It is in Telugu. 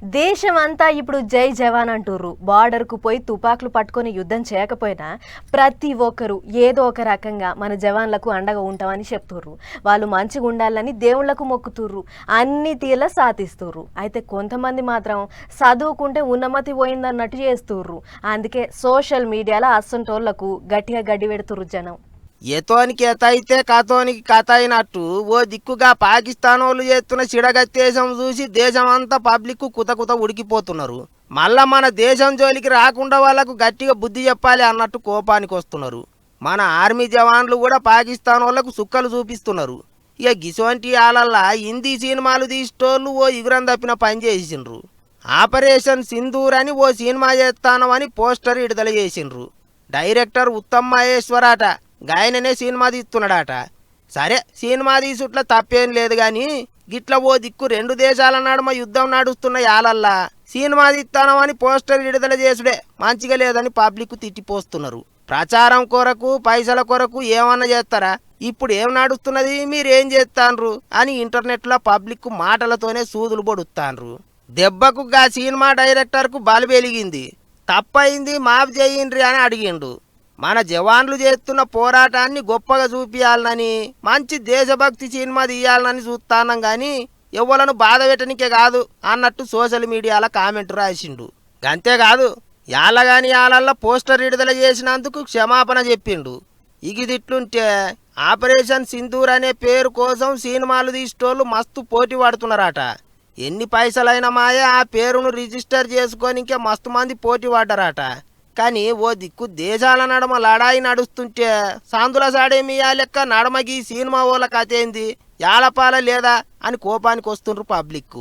దేశమంతా ఇప్పుడు జై జవాన్ అంటుర్రు. బార్డర్కు పోయి తుపాకులు పట్టుకొని యుద్ధం చేయకపోయినా ప్రతి ఒక్కరు ఏదో ఒక రకంగా మన జవాన్లకు అండగా ఉంటామని చెప్తుర్రు. వాళ్ళు మంచిగా ఉండాలని దేవుళ్లకు మొక్కుతుర్రు, అన్ని తీర్ల సాధిస్తుర్రు. అయితే కొంతమంది మాత్రం చదువుకుంటే ఉన్నమతి పోయిందన్నట్టు చేస్తుర్రు. అందుకే సోషల్ మీడియాలో అస్సంటోళ్లకు గట్టిగా గడ్డి పెడుతుర్రు జనం. ఎతోనికి ఎత అయితే కథోనికి కథ అయినట్టు ఓ దిక్కుగా పాకిస్తాన్ వాళ్ళు చేస్తున్న చిడగత్తేశం చూసి దేశమంతా పబ్లిక్ కుత కుత ఉడికిపోతున్నారు. మళ్ళా మన దేశం జోలికి రాకుండా వాళ్ళకు గట్టిగా బుద్ధి చెప్పాలి అన్నట్టు కోపానికి వస్తున్నారు. మన ఆర్మీ జవాన్లు కూడా పాకిస్తాన్ వాళ్ళకు సుక్కలు చూపిస్తున్నారు. ఇక గిసోంటి ఆలల్లా హిందీ సినిమాలు తీసేటోళ్ళు ఓ ఇగురం తప్పిన పని చేసిండ్రు. ఆపరేషన్ సింధూర్ అని ఓ సినిమా చేస్తానమని పోస్టర్ విడుదల చేసిండ్రు. డైరెక్టర్ ఉత్తమ్ మహేశ్వర్ అట గాయననే సినిమా తీస్తున్నాడట. సరే సినిమా తీసుట్లా తప్పేం లేదు గాని గిట్ల ఓ దిక్కు రెండు దేశాల నడుమ యుద్ధం నడుస్తున్న యాలల్లా సినిమా తీస్తానమని పోస్టర్ విడుదల చేసుడే మంచిగా లేదని పబ్లిక్ తిట్టిపోస్తున్నారు. ప్రచారం కొరకు పైసల కొరకు ఏమన్నా చేస్తారా? ఇప్పుడు ఏం నడుస్తున్నది, మీరేం చేస్తాన్రు అని ఇంటర్నెట్లో పబ్లిక్ మాటలతోనే సూదులు పొడుస్తాన్రు. దెబ్బకు గా సినిమా డైరెక్టర్కు బలి వెలిగింది. తప్పయింది మాఫ్ చేయండ్రి అని అడిగిండు. మన జవాన్లు చేస్తున్న పోరాటాన్ని గొప్పగా చూపియాలనని మంచి దేశభక్తి సినిమా తీయాలని చూస్తానం గాని ఎవలను బాధ పెట్టనికే కాదు అన్నట్టు సోషల్ మీడియాలో కామెంట్ రాసిండు. అంతేకాదు యాళ్ళగాని యాలల్లో పోస్టర్ విడుదల చేసినందుకు క్షమాపణ చెప్పిండు. ఇగిదిట్లుంటే ఆపరేషన్ సింధూర్ అనే పేరు కోసం సినిమాలు తీసేటోళ్ళు మస్తు పోటీ పడుతున్నారట. ఎన్ని పైసలైనా మాయే ఆ పేరును రిజిస్టర్ చేసుకోనికే మస్తు మంది పోటీ పడ్డారట. కానీ ఓ దిక్కు దేశాల నడమ లడాయి నడుస్తుంటే సాందుల సాడేమియా లెక్క నడమకి సినిమా వాళ్ళ కథ ఏంది, యాలపాల లేదా అని కోపానికి వస్తుండ్రు పబ్లిక్.